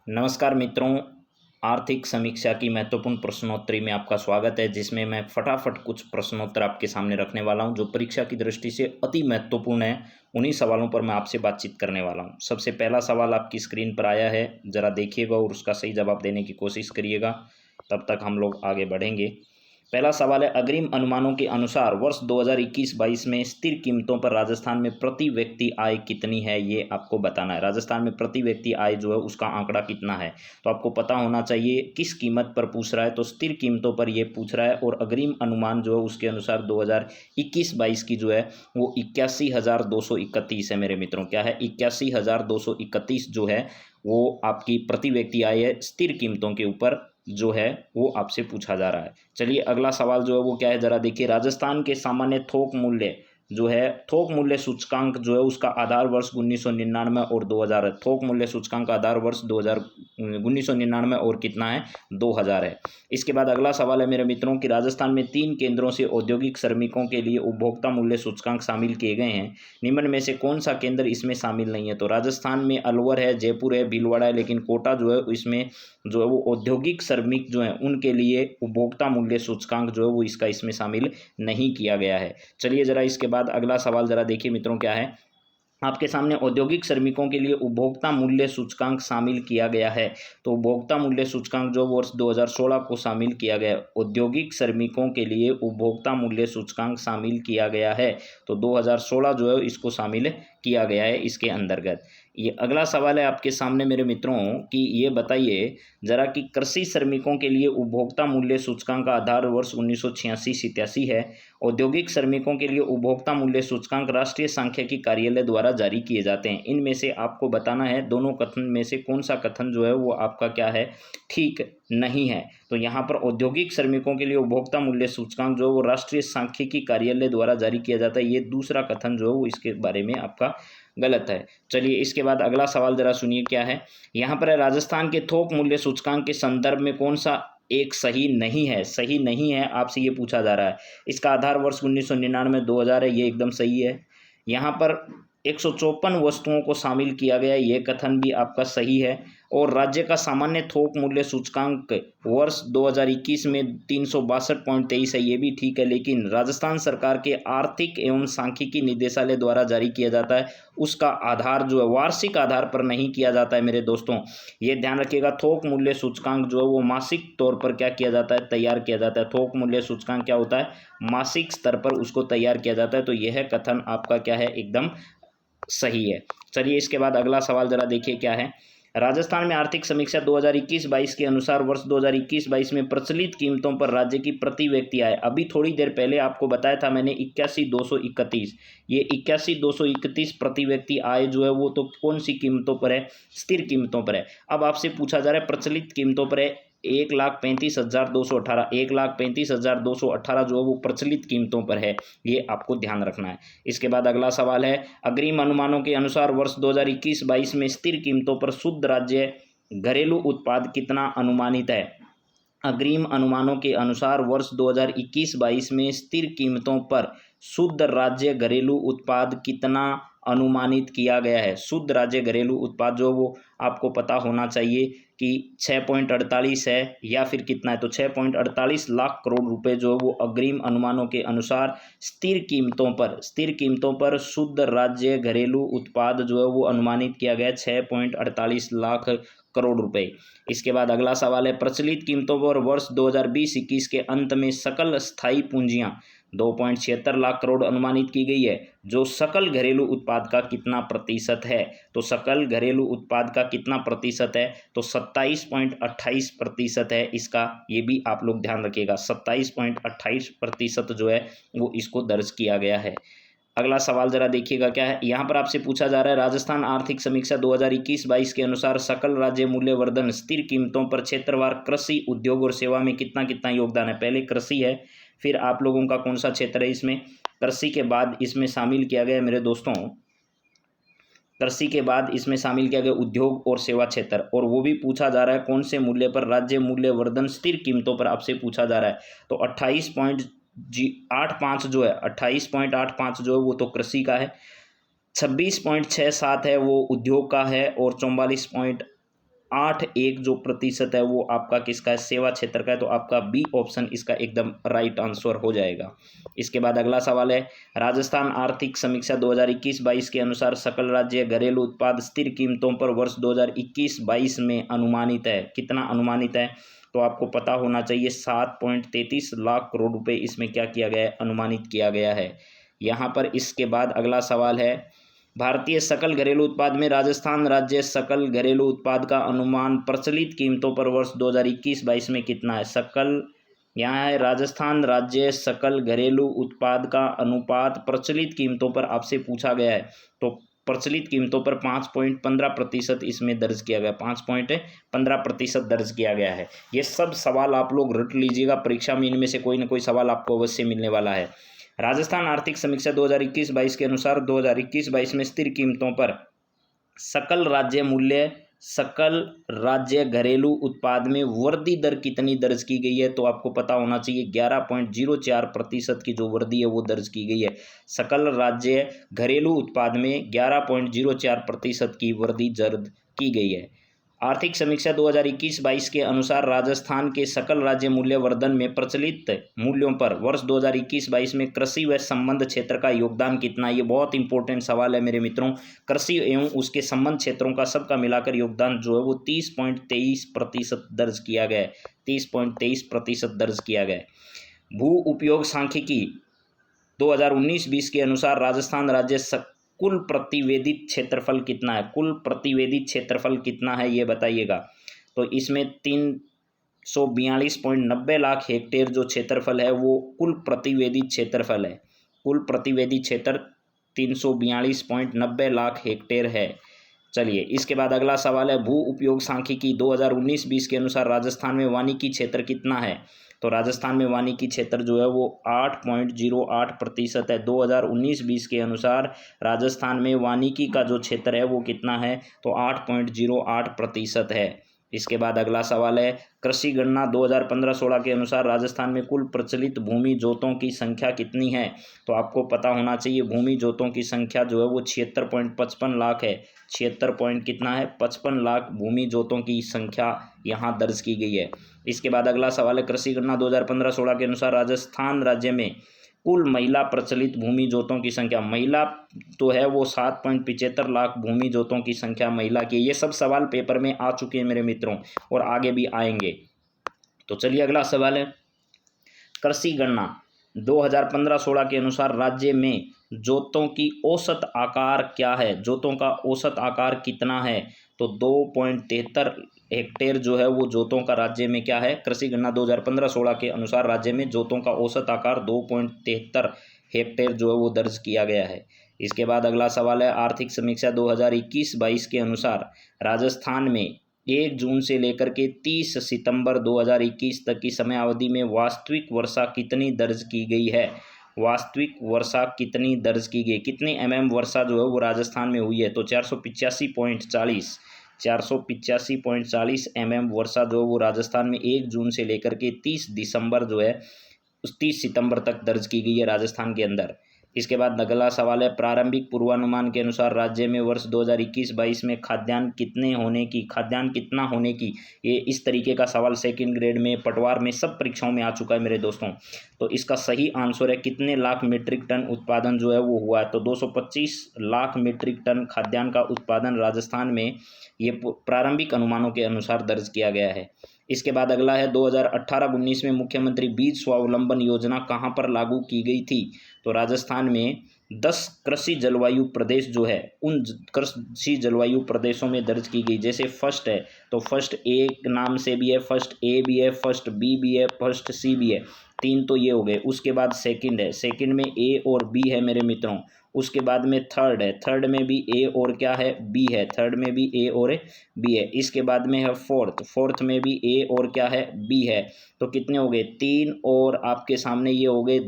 नमस्कार मित्रों, आर्थिक समीक्षा की महत्वपूर्ण प्रश्नोत्तरी में आपका स्वागत है, जिसमें मैं फटाफट कुछ प्रश्नोत्तर आपके सामने रखने वाला हूं, जो परीक्षा की दृष्टि से अति महत्वपूर्ण है। उन्हीं सवालों पर मैं आपसे बातचीत करने वाला हूं। सबसे पहला सवाल आपकी स्क्रीन पर आया है, ज़रा देखिएगा और उसका सही जवाब देने की कोशिश करिएगा, तब तक हम लोग आगे बढ़ेंगे। पहला सवाल है, अग्रिम अनुमानों के अनुसार वर्ष 2021-22 में स्थिर कीमतों पर राजस्थान में प्रति व्यक्ति आय कितनी है, ये आपको बताना है। राजस्थान में प्रति व्यक्ति आय जो है उसका आंकड़ा कितना है, तो आपको पता होना चाहिए किस कीमत पर पूछ रहा है। तो स्थिर कीमतों पर ये पूछ रहा है और अग्रिम अनुमान जो है उसके अनुसार 2021-22 की जो है वो 81,231 है मेरे मित्रों। क्या है? 81,231 जो है वो आपकी प्रति व्यक्ति आय है, स्थिर कीमतों के ऊपर जो है वो आपसे पूछा जा रहा है। चलिए अगला सवाल जो है वो क्या है, ज़रा देखिए। राजस्थान के सामान्य थोक मूल्य जो है, थोक मूल्य सूचकांक जो है उसका आधार वर्ष 1999 और 2000 है। थोक मूल्य सूचकांक का आधार वर्ष 1999 और कितना है? 2000 है। इसके बाद अगला सवाल है मेरे मित्रों कि राजस्थान में 3 केंद्रों से औद्योगिक श्रमिकों के लिए उपभोक्ता मूल्य सूचकांक शामिल किए गए हैं। निम्न में से कौन सा केंद्र इसमें शामिल नहीं है? तो राजस्थान में अलवर है, जयपुर है, भीलवाड़ा है, लेकिन कोटा जो है इसमें जो है वो औद्योगिक श्रमिक जो हैं उनके लिए उपभोक्ता मूल्य सूचकांक जो है वो इसमें शामिल नहीं किया गया है। चलिए ज़रा इसके बाद अगला सवाल ज़रा देखिए मित्रों, क्या है आपके सामने। औद्योगिक श्रमिकों के लिए उपभोक्ता मूल्य सूचकांक शामिल किया गया है। तो उपभोक्ता मूल्य सूचकांक जो वर्ष 2016 को शामिल किया गया, औद्योगिक श्रमिकों के लिए उपभोक्ता मूल्य सूचकांक शामिल किया गया है। तो 2016 जो है इसको शामिल किया गया है इसके अंतर्गत। ये अगला सवाल है आपके सामने मेरे मित्रों कि ये बताइए ज़रा कि कृषि श्रमिकों के लिए उपभोक्ता मूल्य सूचकांक का आधार वर्ष 1986-87 है। औद्योगिक श्रमिकों के लिए उपभोक्ता मूल्य सूचकांक राष्ट्रीय सांख्यिकी कार्यालय द्वारा जारी किए जाते हैं। इनमें से आपको बताना है दोनों कथन में से कौन सा कथन जो है वो आपका क्या है, ठीक नहीं है। तो यहाँ पर औद्योगिक श्रमिकों के लिए उपभोक्ता मूल्य सूचकांक जो है वो राष्ट्रीय सांख्यिकी कार्यालय द्वारा जारी किया जाता है, ये दूसरा कथन जो है वो इसके बारे में आपका गलत है। चलिए इसके बाद अगला सवाल ज़रा सुनिए, क्या है यहाँ पर है, राजस्थान के थोक मूल्य सूचकांक के संदर्भ में कौन सा एक सही नहीं है? सही नहीं है आपसे ये पूछा जा रहा है। इसका आधार वर्ष 1999-2000 है, ये एकदम सही है। यहाँ पर 154 वस्तुओं को शामिल किया गया, ये कथन भी आपका सही है। और राज्य का सामान्य थोक मूल्य सूचकांक वर्ष 2021 में 362.23 है, ये भी ठीक है। लेकिन राजस्थान सरकार के आर्थिक एवं सांख्यिकी निदेशालय द्वारा जारी किया जाता है, उसका आधार जो है वार्षिक आधार पर नहीं किया जाता है मेरे दोस्तों। ये ध्यान रखिएगा, थोक मूल्य सूचकांक जो है वो मासिक तौर पर क्या किया जाता है, तैयार किया जाता है। थोक मूल्य सूचकांक क्या होता है, मासिक स्तर पर उसको तैयार किया जाता है। तो यह कथन आपका क्या है, एकदम सही है। चलिए इसके बाद अगला सवाल ज़रा देखिए, क्या है राजस्थान में आर्थिक समीक्षा 2021-22 के अनुसार वर्ष 2021-22 में प्रचलित कीमतों पर राज्य की प्रति व्यक्ति आय, अभी थोड़ी देर पहले आपको बताया था मैंने 81,231, ये 81,231 प्रति व्यक्ति आय जो है वो तो कौन सी कीमतों पर है, स्थिर कीमतों पर है। अब आपसे पूछा जा रहा है प्रचलित कीमतों पर है 1,35,218, 1,35,218 जो है वो प्रचलित कीमतों पर है, ये आपको ध्यान रखना है। इसके बाद अगला सवाल है, अग्रिम अनुमानों के अनुसार वर्ष 2021-22 में स्थिर कीमतों पर शुद्ध राज्य घरेलू उत्पाद कितना अनुमानित है? अग्रिम अनुमानों के अनुसार वर्ष 2021-22 में स्थिर कीमतों पर शुद्ध राज्य घरेलू उत्पाद कितना अनुमानित किया गया है? शुद्ध राज्य घरेलू उत्पाद जो वो आपको पता होना चाहिए कि 6.48 है या फिर कितना है। तो 6.48 लाख करोड़ रुपए जो है वो अग्रिम अनुमानों के अनुसार स्थिर कीमतों पर शुद्ध राज्य घरेलू उत्पाद जो है वो अनुमानित किया गया 6.48 लाख करोड़ रुपए। इसके बाद अगला सवाल है, प्रचलित कीमतों पर वर्ष 2020-21 के अंत में सकल स्थायी पूंजियां 2.76 लाख करोड़ अनुमानित की गई है, जो सकल घरेलू उत्पाद का कितना प्रतिशत है? तो सकल घरेलू उत्पाद का कितना प्रतिशत है? तो 27.28% है इसका, ये भी आप लोग ध्यान रखिएगा, 27.28% जो है वो इसको दर्ज किया गया है। अगला सवाल जरा देखिएगा, क्या है यहाँ पर आपसे पूछा जा रहा है, राजस्थान आर्थिक समीक्षा 2021-22 के अनुसार सकल राज्य मूल्यवर्धन स्थिर कीमतों पर क्षेत्रवार कृषि, उद्योग और सेवा में कितना कितना योगदान है? पहले कृषि है, फिर आप लोगों का कौन सा क्षेत्र है इसमें, कृषि के बाद इसमें शामिल किया गया मेरे दोस्तों, कृषि के बाद इसमें शामिल किया गया उद्योग और सेवा क्षेत्र। और वो भी पूछा जा रहा है कौन से मूल्य पर राज्य मूल्यवर्धन स्थिर कीमतों पर आपसे पूछा जा रहा है। तो 28.85 जो है, 28.85 जो है वो तो कृषि का है, 26.67 है वो उद्योग का है, और 81 जो प्रतिशत है वो आपका किसका है, सेवा क्षेत्र का है। तो आपका बी ऑप्शन इसका एकदम राइट आंसर हो जाएगा। इसके बाद अगला सवाल है, राजस्थान आर्थिक समीक्षा 2021-22 के अनुसार सकल राज्य घरेलू उत्पाद स्थिर कीमतों पर वर्ष 2021-22 में अनुमानित है। कितना अनुमानित है, तो आपको पता होना चाहिए 7.33 लाख करोड़ रुपए इसमें क्या किया गया है, अनुमानित किया गया है यहाँ पर। इसके बाद अगला सवाल है, भारतीय सकल घरेलू उत्पाद में राजस्थान राज्य सकल घरेलू उत्पाद का अनुमान प्रचलित कीमतों पर वर्ष 2021-22 में कितना है। सकल यहाँ है राजस्थान राज्य सकल घरेलू उत्पाद का अनुपात प्रचलित कीमतों पर आपसे पूछा गया है। तो प्रचलित कीमतों पर 5.15% इसमें दर्ज किया गया, 5.15% दर्ज किया गया है। ये सब सवाल आप लोग रट लीजिएगा, परीक्षा में इनमें से कोई ना कोई सवाल आपको अवश्य मिलने वाला है। राजस्थान आर्थिक समीक्षा 2021-22 के अनुसार 2021-22 में स्थिर कीमतों पर सकल राज्य मूल्य, सकल राज्य घरेलू उत्पाद में वृद्धि दर कितनी दर्ज की गई है, तो आपको पता होना चाहिए 11.04% की जो वृद्धि है वो दर्ज की गई है। सकल राज्य घरेलू उत्पाद में 11.04% की वृद्धि दर्ज की गई है। आर्थिक समीक्षा 2021-22 के अनुसार राजस्थान के सकल राज्य मूल्य वर्धन में प्रचलित मूल्यों पर वर्ष 2021-22 में कृषि व संबंध क्षेत्र का योगदान कितना है। ये बहुत इंपॉर्टेंट सवाल है मेरे मित्रों। कृषि एवं उसके संबंध क्षेत्रों का सबका मिलाकर योगदान जो है वो 30.23% दर्ज किया गया है, 30.23% दर्ज किया गया है। भू उपयोग सांख्यिकी 2019-20 के अनुसार राजस्थान राज्य कुल प्रतिवेदित क्षेत्रफल कितना है, कुल प्रतिवेदित क्षेत्रफल कितना है ये बताइएगा। तो इसमें 342.90 लाख हेक्टेयर जो क्षेत्रफल है वो कुल प्रतिवेदित क्षेत्रफल है। कुल प्रतिवेदित क्षेत्र 342.90 लाख हेक्टेयर है। चलिए इसके बाद अगला सवाल है, भू उपयोग सांख्यिकी 2019-20 के अनुसार राजस्थान में वानिकी क्षेत्र कितना है। तो राजस्थान में वानिकी क्षेत्र जो है वो 8.08% है। 2019-20 के अनुसार राजस्थान में वानिकी का जो क्षेत्र है वो कितना है, तो 8.08% है। इसके बाद अगला सवाल है, कृषि गणना 2015-16 के अनुसार राजस्थान में कुल प्रचलित भूमि जोतों की संख्या कितनी है। तो आपको पता होना चाहिए भूमि जोतों की संख्या जो है वो 76.55 लाख है। 55 लाख भूमि जोतों की संख्या यहाँ दर्ज की गई है। इसके बाद अगला सवाल है, कृषि गणना 2015-16 के अनुसार राजस्थान राज्य में कुल महिला प्रचलित भूमि जोतों की संख्या, महिला तो है वो 7.75 लाख भूमि जोतों की संख्या महिला की। ये सब सवाल पेपर में आ चुके हैं मेरे मित्रों और आगे भी आएंगे। तो चलिए अगला सवाल है, कृषि गणना 2015-16 के अनुसार राज्य में जोतों की औसत आकार क्या है, जोतों का औसत आकार कितना है। तो 2.73 हेक्टेयर जो है वो जोतों का राज्य में क्या है, कृषि गणना 2015-16 के अनुसार राज्य में जोतों का औसत आकार 2.73 हेक्टेयर जो है वो दर्ज किया गया है। इसके बाद अगला सवाल है, आर्थिक समीक्षा 2021-22 के अनुसार राजस्थान में 1 जून से लेकर के 30 सितंबर 2021 तक की समय अवधि में वास्तविक वर्षा कितनी दर्ज की गई है। वास्तविक वर्षा कितनी दर्ज की गई, कितनी वर्षा जो है वो राजस्थान में हुई है। तो 485.40 वर्षा जो है वो राजस्थान में 1 जून से लेकर के 30 दिसंबर जो है उस 30 सितंबर तक दर्ज की गई है राजस्थान के अंदर। इसके बाद अगला सवाल है, प्रारंभिक पूर्वानुमान के अनुसार राज्य में वर्ष 2021-22 में खाद्यान्न कितना होने की, ये इस तरीके का सवाल सेकंड ग्रेड में, पटवार में, सब परीक्षाओं में आ चुका है मेरे दोस्तों। तो इसका सही आंसर है कितने लाख मीट्रिक टन उत्पादन जो है वो हुआ है। तो 225 लाख मीट्रिक टन खाद्यान्न का उत्पादन राजस्थान में ये प्रारंभिक अनुमानों के अनुसार दर्ज किया गया है। इसके बाद अगला है, 2018-19 में मुख्यमंत्री बीज स्वावलंबन योजना कहाँ पर लागू की गई थी। तो राजस्थान में 10 कृषि जलवायु प्रदेश जो है उन कृषि जलवायु प्रदेशों में दर्ज की गई। जैसे फर्स्ट है तो फर्स्ट ए नाम से भी है, फर्स्ट ए भी है, फर्स्ट बी भी है, फर्स्ट सी भी है, 3 तो ये हो गए। उसके बाद सेकंड है, सेकंड में ए और बी है मेरे मित्रों। उसके बाद में थर्ड है, थर्ड में भी ए और क्या है, बी है, थर्ड में भी ए और बी है। इसके बाद में है फोर्थ, फोर्थ में भी ए और क्या है, बी है। तो कितने हो गए, 3 और आपके सामने ये हो गए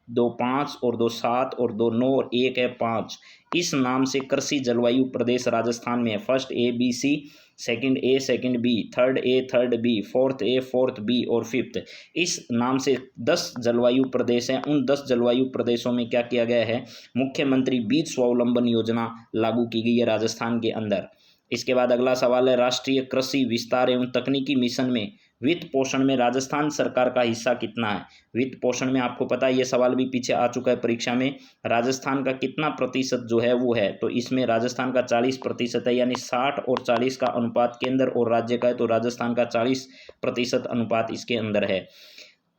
2 5 और 2 7 और 2 9 और 1 है 5। इस नाम से कृषि जलवायु प्रदेश राजस्थान में है। First A B C, second A second B, third A third B, fourth A fourth B और फिफ्थ, इस नाम से 10 जलवायु प्रदेश हैं। उन 10 जलवायु प्रदेशों में क्या किया गया है, मुख्यमंत्री बीज स्वावलंबन योजना लागू की गई है राजस्थान के अंदर। इसके बाद अगला सवाल है, राष्ट्रीय कृषि विस्तार एवं तकनीकी मिशन में वित्त पोषण में राजस्थान सरकार का हिस्सा कितना है। वित्त पोषण में आपको पता है ये सवाल भी पीछे आ चुका है परीक्षा में, राजस्थान का कितना प्रतिशत जो है वो है, तो इसमें राजस्थान का 40% है, यानी 60 और 40 का अनुपात केंद्र और राज्य का है, तो राजस्थान का 40% अनुपात इसके अंदर है।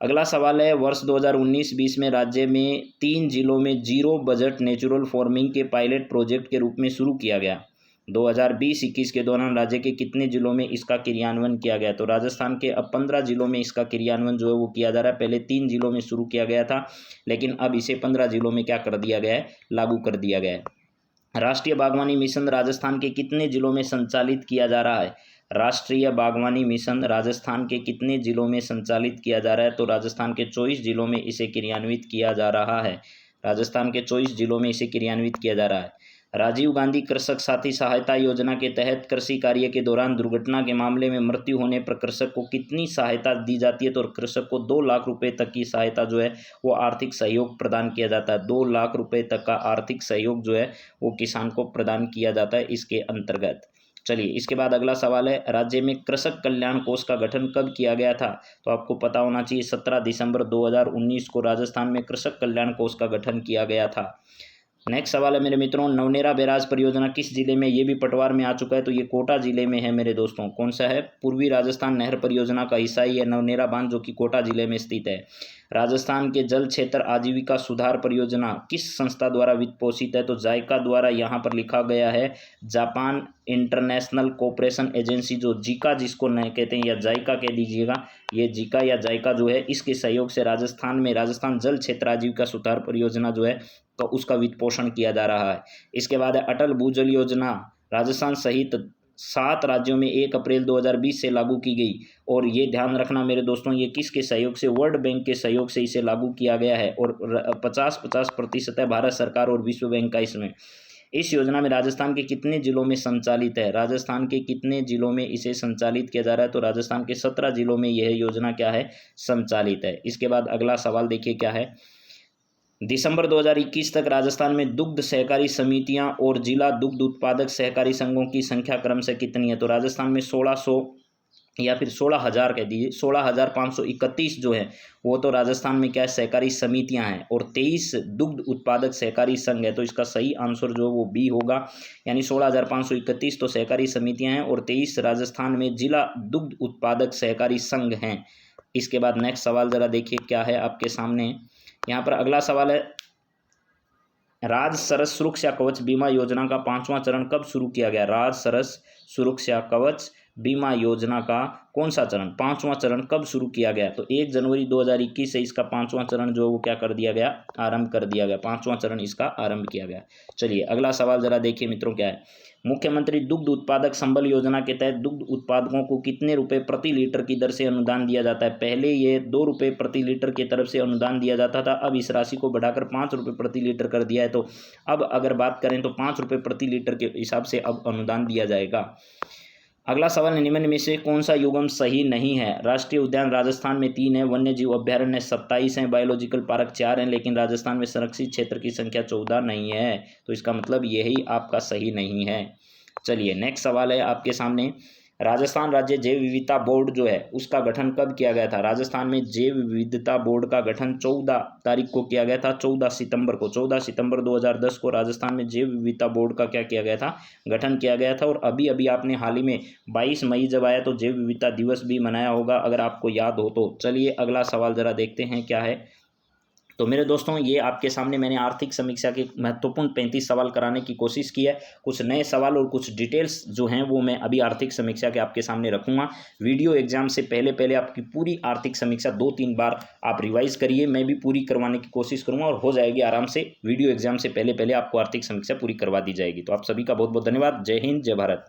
अगला सवाल है, वर्ष 2019-20 में राज्य में 3 जिलों में जीरो बजट नेचुरल फार्मिंग के पायलट प्रोजेक्ट के रूप में शुरू किया गया। 2020-21 के दौरान राज्य के कितने जिलों में इसका क्रियान्वयन किया गया। तो राजस्थान के अब 15 जिलों में इसका क्रियान्वयन जो है वो किया जा रहा है। पहले 3 जिलों में शुरू किया गया था, लेकिन अब इसे 15 जिलों में क्या कर दिया गया है, लागू कर दिया गया है। राष्ट्रीय बागवानी मिशन राजस्थान के कितने जिलों में संचालित किया जा रहा है। राष्ट्रीय बागवानी मिशन राजस्थान के कितने जिलों में संचालित किया जा रहा है। तो राजस्थान के 24 जिलों में इसे क्रियान्वित किया जा रहा है। राजस्थान के 24 जिलों में इसे क्रियान्वित किया जा रहा है। राजीव गांधी कृषक साथी सहायता योजना के तहत कृषि कार्य के दौरान दुर्घटना के मामले में मृत्यु होने पर कृषक को कितनी सहायता दी जाती है। तो कृषक को 2 लाख रुपए तक की सहायता जो है वो आर्थिक सहयोग प्रदान किया जाता है। 2 लाख रुपए तक का आर्थिक सहयोग जो है वो किसान को प्रदान किया जाता है इसके अंतर्गत। चलिए, इसके बाद अगला सवाल है, राज्य में कृषक कल्याण कोष का गठन कब किया गया था। तो आपको पता होना चाहिए 17 दिसंबर 2019 को राजस्थान में कृषक कल्याण कोष का गठन किया गया था। नेक्स्ट सवाल है मेरे मित्रों, नवनेरा बैराज परियोजना किस जिले में, ये भी पटवार में आ चुका है, तो ये कोटा जिले में है मेरे दोस्तों। कौन सा है, पूर्वी राजस्थान नहर परियोजना का हिस्सा ही है नवनेरा बांध, जो कि कोटा जिले में स्थित है। राजस्थान के जल क्षेत्र आजीविका सुधार परियोजना किस संस्था द्वारा वित्त पोषित है। तो जायका द्वारा, यहाँ पर लिखा गया है जापान इंटरनेशनल कोऑपरेशन एजेंसी, जो जीका जिसको नहीं कहते हैं या जायका कह दीजिएगा, ये जीका या जायका जो है इसके सहयोग से राजस्थान जल क्षेत्र आजीविका सुधार परियोजना जो है तो उसका वित्त पोषण किया जा रहा है। इसके बाद है अटल भूजल योजना, राजस्थान सहित 7 राज्यों में 1 अप्रैल 2020 से लागू की गई। और ये ध्यान रखना मेरे दोस्तों, ये किसके सहयोग से, वर्ल्ड बैंक के सहयोग से इसे लागू किया गया है और 50% है भारत सरकार और विश्व बैंक का इसमें। इस योजना में राजस्थान के कितने जिलों में संचालित है। राजस्थान के कितने जिलों में इसे संचालित किया जा रहा है। तो राजस्थान के 17 जिलों में यह योजना क्या है, संचालित है। इसके बाद अगला सवाल देखिए क्या है, दिसंबर 2021 तक राजस्थान में दुग्ध सहकारी समितियां और जिला दुग्ध उत्पादक सहकारी संघों की संख्या क्रम से कितनी है। तो राजस्थान में 1600 या फिर 16,000 कह दीजिए, 16,531 जो है वो तो राजस्थान में क्या है, सहकारी समितियां हैं, और 23 दुग्ध उत्पादक सहकारी संघ है। तो इसका सही आंसर जो वो बी होगा, यानी 16,531 तो सहकारी समितियां हैं और 23 राजस्थान में जिला दुग्ध उत्पादक सहकारी संघ हैं। इसके बाद नेक्स्ट सवाल जरा देखिए क्या है आपके सामने। यहाँ पर अगला सवाल है, राज सरस सुरक्षा कवच बीमा योजना का 5वां चरण कब शुरू किया गया। राज सरस सुरक्षा कवच बीमा योजना का कौन सा चरण, 5वां चरण कब शुरू किया गया। तो 1 जनवरी 2021 से इसका 5वां चरण जो वो क्या कर दिया गया, आरंभ कर दिया गया। 5वां चरण इसका आरंभ किया गया। चलिए अगला सवाल जरा देखिए मित्रों क्या है, मुख्यमंत्री दुग्ध उत्पादक संबल योजना के तहत दुग्ध उत्पादकों को कितने रुपए प्रति लीटर की दर से अनुदान दिया जाता है। पहले ये 2 रुपये प्रति लीटर की तरफ से अनुदान दिया जाता था, अब इस राशि को बढ़ाकर 5 रुपये प्रति लीटर कर दिया है। तो अब अगर बात करें तो 5 रुपये प्रति लीटर के हिसाब से अब अनुदान दिया जाएगा। अगला सवाल, निम्न में से कौन सा युग्म सही नहीं है। राष्ट्रीय उद्यान राजस्थान में 3 है, वन्य जीव अभ्यारण्य 27 हैं, बायोलॉजिकल पार्क 4 हैं, लेकिन राजस्थान में संरक्षित क्षेत्र की संख्या 14 नहीं है। तो इसका मतलब यही आपका सही नहीं है। चलिए नेक्स्ट सवाल है आपके सामने, राजस्थान राज्य जैव विविधता बोर्ड जो है उसका गठन कब किया गया था। राजस्थान में जैव विविधता बोर्ड का गठन 14 तारीख को किया गया था, 14 सितंबर को। 14 सितंबर 2010 को राजस्थान में जैव विविधता बोर्ड का क्या किया गया था, गठन किया गया था। और अभी अभी आपने हाल ही में 22 मई जब आया तो जैव विविधता दिवस भी मनाया होगा, अगर आपको याद हो तो। चलिए अगला सवाल जरा देखते हैं क्या है। तो मेरे दोस्तों ये आपके सामने मैंने आर्थिक समीक्षा के महत्वपूर्ण 35 सवाल कराने की कोशिश की है। कुछ नए सवाल और कुछ डिटेल्स जो हैं वो मैं अभी आर्थिक समीक्षा के आपके सामने रखूँगा। वीडियो एग्जाम से पहले आपकी पूरी आर्थिक समीक्षा 2-3 बार आप रिवाइज करिए, मैं भी पूरी करवाने की कोशिश करूँगा और हो जाएगी आराम से। वीडियो एग्जाम से पहले आपको आर्थिक समीक्षा पूरी करवा दी जाएगी। तो आप सभी का बहुत बहुत धन्यवाद। जय हिंद, जय भारत।